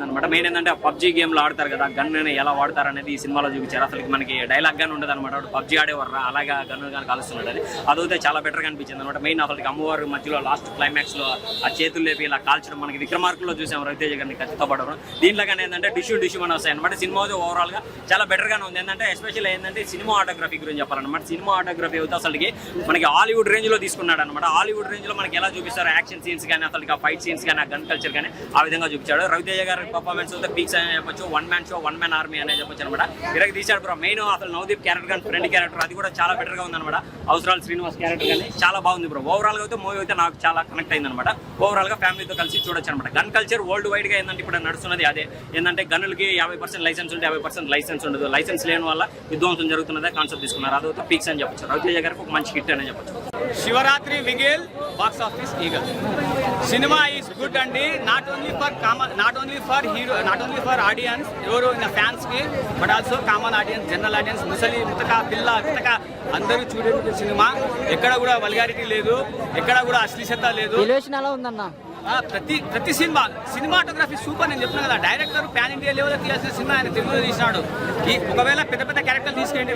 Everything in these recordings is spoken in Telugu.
అనమాట. మెయిన్ ఏంటంటే పబ్జీ గేమ్లో ఆడతారు కదా, గన్ ఎలా వాడతారు అనేది ఈ సినిమాలో చూపించారు. అసలు మనకి డైలాగ్ గానీ ఉండదు అనమాట. పబ్జీ ఆడేవారు అలాగా గన్ను కానీ కలుస్తున్నాడు అది అదైతే చాలా బెటర్గా అనిపించింది అనమాట. మెయిన్ అసలు అమ్మవారు మధ్యలో లాస్ట్ క్లైమాక్స్ లో ఆ చేతులు లేపి ఇలా కాల్చడం మనకి విక్రమార్కుల్లో చూసాం రవితేజ గారిని కత్తితో పడడం. దీంట్లో కానీ ఏంటంటే డిష్యూ అని వస్తాయి అనమాట. సినిమా అయితే ఓవరాల్ గా చాలా బెటర్ గానే ఉంది. ఏంటంటే ఎస్పెషల్ ఏంటంటే సినిమా ఆటోగ్రఫీ గురించి చెప్పాలన్నమాట. సినిమా ఆటోగ్రఫీ అయితే అసలుకి మనకి హాలీవుడ్ రేంజ్ లో తీసుకున్నాడు అనమాట. హాలీవుడ్ రేంజ్ లో మనకి ఎలా చూపిస్తారు యాక్షన్ సీన్స్ కానీ అసలు ఫైట్ సీన్స్ కానీ ఆ గన్ కల్చర్ కానీ ఆ విధంగా చూపించాడు. రవితేజ గారి పర్ఫార్మెన్స్ అయితే పీక్స్ అని చెప్పొచ్చు. One man show, one man army అనేది చెప్పొచ్చు అనమాట. ఇరగ తీశాడు బ్రో. మెయిన్ అసలు నవదీప్ క్యారెక్టర్ కానీ ఫ్రెండ్ క్యారెక్టర్ అది కూడా చాలా బెటర్ గా ఉంది అనమాట. అవసరాలు శ్రీనివాస్ క్యారెక్టర్ కానీ చాలా బాగుంది బ్రో. ఓవరాల్ గా అయితే మూవీ అయితే నాకు చాలా కనెక్ట్ అయింది అనమాట. ఓవరాల్ గా ఫ్యామిలీతో కలిసి చూడొచ్చు అనమాట. గన్ కల్చర్ వరల్డ్ వైడ్ గా ఏంటంటే ఇప్పుడు నడుస్తున్నది అదే. ఏంటంటే గన్నులకి 50% లైసెన్స్ ఉంటే 50% లైసెన్స్ ఉండదు. లైసెన్స్ లేని వల్ల విధ్వంసం జరుగుతున్నదే కాన్సెప్ట్ తీసుకున్నారు. అదైతే పీక్స్ అని చెప్పొచ్చు. రవితేజ గారికి ఒక మంచి హిట్ అని చెప్పొచ్చు. Shivaratri విగిల్ box office eagle cinema is good అండి. నాట్ ఓన్లీ ఫర్ ఆడియన్స్ ఎవరు ఫ్యాన్స్ కి, but also common audience, general audience, ముసలి ముతక పిల్ల గితక అందరూ చూడే సినిమా. ఎక్కడ కూడా వల్గారిటీ లేదు, ఎక్కడ కూడా అశ్లీలత లేదు. ఎలా ఉందన్న ప్రతి సినిమాటోగ్రఫీ సూపర్. నేను చెప్తున్నాను కదా, డైరెక్టర్ ప్యాన్ ఇండియా లెవెల్లో తీయాల్సిన సినిమా ఆయన తెలుగులో తీసినాడు. ఒకవేళ పెద్ద క్యారెక్టర్ తీసుకెళ్ళి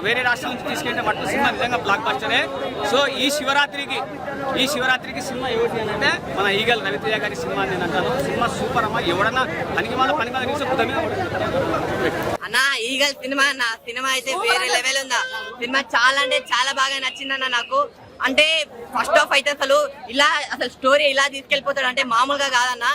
వేరే రాష్ట్రం నుంచి తీసుకెళ్ళి మట్టు సినిమా నిజంగా బ్లాక్ బస్టరే. సో ఈ శివరాత్రికి సినిమా ఏమిటి అంటే మన ఈగల్ రవితేజ గారి సినిమా నేను అంటాను. సినిమా సూపర్ అమ్మా. ఎవడన్నా పని మీద అన్న ఈగల్ సినిమా అయితే వేరే లెవెల్ ఉందా. సినిమా చాలా అంటే చాలా బాగా నచ్చిందన్న నాకు. అంటే ఫస్ట్ హాఫ్ అయితే అసలు స్టోరీ ఇలా తీసుకెళ్లిపోతాడు అంటే మామూలుగా కాదన్న.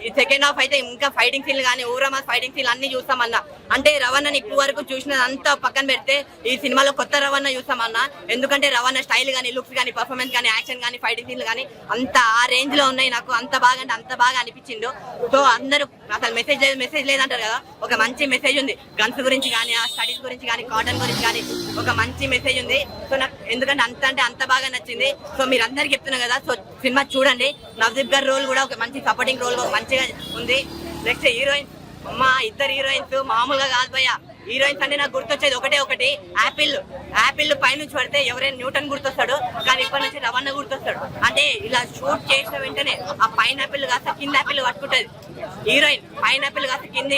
ఈ సెకండ్ హాఫ్ అయితే ఇంకా ఫైటింగ్ సీన్ కానీ ఊరమా ఫైటింగ్ సీన్ అన్ని చూస్తామన్న. అంటే రవణని ఇప్పుడు వరకు చూసినదంతా పక్కన పెడితే ఈ సినిమాలో కొత్త రవణ చూస్తామన్న. ఎందుకంటే రవణ స్టైల్ కానీ, లుక్స్ కానీ, పర్ఫార్మెన్స్ కానీ, యాక్షన్ కానీ, ఫైటింగ్ సీన్లు కానీ అంత ఆ రేంజ్ లో ఉన్నాయి. నాకు అంత బాగా అంటే అంత బాగా అనిపించిండు. సో అందరూ అసలు మెసేజ్ లేదంటారు కదా, ఒక మంచి మెసేజ్ ఉంది. గన్స్ గురించి కానీ, ఆ స్టడీస్ గురించి కానీ, కాటన్ గురించి కానీ ఒక మంచి మెసేజ్ ఉంది. సో నాకు ఎందుకంటే అంత బాగా నచ్చింది. సో మీరు అందరికి చెప్తున్నారు కదా, సో సినిమా చూడండి. నవదీప్ గారి రోల్ కూడా ఒక మంచి సపోర్టింగ్ రోల్ మంచిగా ఉంది. నెక్స్ట్ హీరోయిన్ ఇద్దరు హీరోయిన్స్ మామూలుగా కాదు భయ్య. హీరోయిన్స్ అంటే నాకు గుర్తొచ్చేది ఒకటి యాపిల్ పైనుంచి పడితే ఎవరైనా న్యూటన్ గుర్తొస్తాడు, కానీ ఇప్పటి నుంచి రవణ గుర్తొస్తాడు. అంటే ఇలా షూట్ చేసిన వెంటనే ఆ పైనాపిల్ కాస్త కింద యాపిల్ పట్టుకుంటది. హీరోయిన్ పైనాపిల్ కాస్త కింద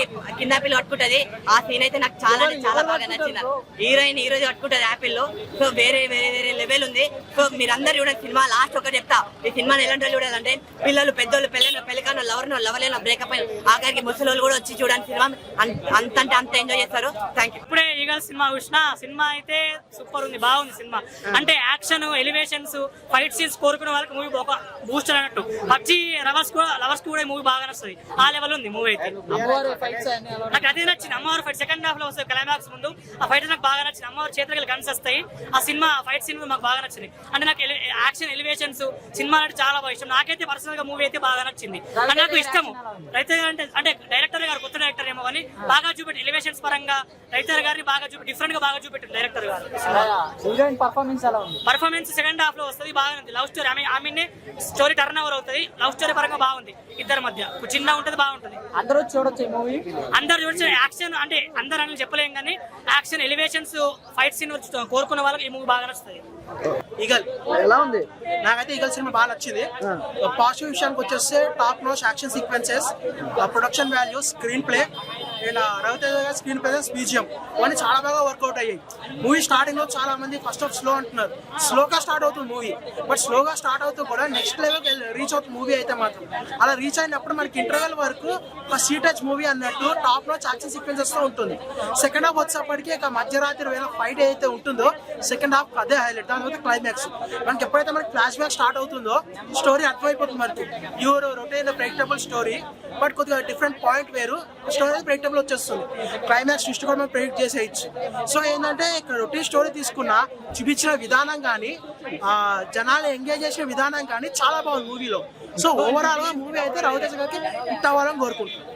యాపిల్ పట్టుకుంటది. ఆ సీన్ అయితే నాకు చాలా బాగా నచ్చింది. హీరోయిన్ ఈరోజు పట్టుకుంటది యాపిల్ లో. సో వేరే లెవెల్ ఉంది. సో మీరందరూ చూడండి సినిమా. లాస్ట్ ఒకటి చెప్తా, ఈ సినిమాని ఎలాంటి వాళ్ళు చూడాలంటే పిల్లలు, పెద్దోళ్ళు, పెళ్ళికాను, లవర్లో బ్రేకప్ అయిన ఆఖరికి ముసలోళ్ళు కూడా వచ్చి చూడండి సినిమా. అంత ఎంజాయ్ చేస్తారు. ఇప్పుడే ఈగల్ సినిమా చూసిన. సినిమా అయితే సూపర్ ఉంది, బాగుంది సినిమా. అంటే యాక్షన్, ఎలివేషన్స్, ఫైట్ సీన్స్ కోరుకునే వాళ్ళకి మూవీ ఒక బూస్టర్ అన్నట్టు. పబ్జీ లవర్స్ కూడా మూవీ బాగా నచ్చుతుంది. ఆ లెవెల్ ఉంది మూవీ అయితే. నాకు అదే నచ్చింది. అమ్మవారు ఫైట్ సెకండ్ హాఫ్ లో వస్తుంది క్లైమాక్స్ ముందు. ఆ ఫైట్ నాకు బాగా నచ్చింది. అమ్మవారు చేతులకి గన్స్ వస్తాయి. ఆ సినిమా ఫైట్ సీన్ మాకు బాగా నచ్చింది. అంటే నాకు యాక్షన్, ఎలివేషన్స్, సినిమా అంటే చాలా బాగా ఇష్టం. నాకైతే పర్సనల్ గా మూవీ అయితే బాగా నచ్చింది. నాకు ఇష్టము రైతే అంటే డైరెక్టర్ గారు కొత్త డైరెక్టర్ ఏమో కానీ బాగా చూపెట్టి ఎలివేషన్స్ పరంగా రైతర్ గారిని బాగా డిఫరెంట్ గా బాగా చూపెట్టారు డైరెక్టర్ గారు. పర్ఫార్మెన్స్ సెకండ్ హాఫ్ లో వస్తుంది, బాగుంది. లవ్ స్టోరీ ఆమె స్టోరీ టర్న్ ఓవర్ అవుతుంది. లవ్ స్టోరీ పరంగా బాగుంది. ఇద్దరి మధ్య చిన్న ఉంటది, బాగుంటది. అందరూ చూడొచ్చు. యాక్షన్ అంటే అందరూ అని చెప్పలేం కానీ యాక్షన్, ఎలివేషన్స్, ఫైట్ సీన్ కోరుకున్న వాళ్ళకి ఈ మూవీ బాగా నచ్చుతుంది. ఈగల్ ఎలా ఉంది? నాకైతే ఈగల్ సినిమా బాగా నచ్చింది. పాజిటివ్ విషయానికి వచ్చేస్తే top notch action sequences, production values, screenplay and Raviteja గారి స్క్రీన్ ప్రెజెన్స్, బీజిఎం ఇవన్నీ చాలా బాగా వర్కౌట్ అయ్యాయి. మూవీ స్టార్టింగ్ లో చాలా మంది ఫస్ట్ ఆఫ్ స్లో అంటున్నారు. స్లోగా స్టార్ట్ అవుతుంది మూవీ, బట్ స్లోగా స్టార్ట్ అవుతూ కూడా నెక్స్ట్ లెవెల్ రీచ్ అవుతుంది మూవీ అయితే మాత్రం. అలా రీచ్ అయినప్పుడు మనకి ఇంటర్వెల్ వరకు ఒక సీటచ్ మూవీ అన్నట్టు టాప్ నోచ్ యాక్షన్ సీక్వెన్సెస్ తో ఉంటుంది. సెకండ్ హాఫ్ వచ్చేప్పటికి ఒక మధ్యరాత్రి వేళ ఫైట్ ఏదైతే ఉంటుందో సెకండ్ హాఫ్ అదే హైలైట్. దాని తర్వాత క్లైమాక్స్ మనకి ఎప్పుడైతే మనకి ఫ్లాష్ బ్యాక్ స్టార్ట్ అవుతుందో స్టోరీ అర్థమైపోతుంది మనకి. యూర్ రొటైన్ ప్రెడిక్టబుల్ స్టోరీ, బట్ కొద్దిగా డిఫరెంట్ పాయింట్ వేరు. స్టోరీ ప్రెడిక్టబుల్ వచ్చేస్తుంది. క్లైమాక్స్ ట్విస్ట్ కూడా మనం ప్రెడిక్ట్ చేసేయచ్చు. సో ఏంటంటే ఇక్కడ రొటీన్ స్టోరీ తీసుకున్నా చూపించిన విధానం కానీ, జనాలు ఎంగేజ్ చేసిన విధానం కానీ చాలా బాగుంది మూవీలో. సో ఓవరాల్ గా మూవీ అయితే రవితేజ గారికి హిట్ అవ్వాలని కోరుకుంటున్నాను.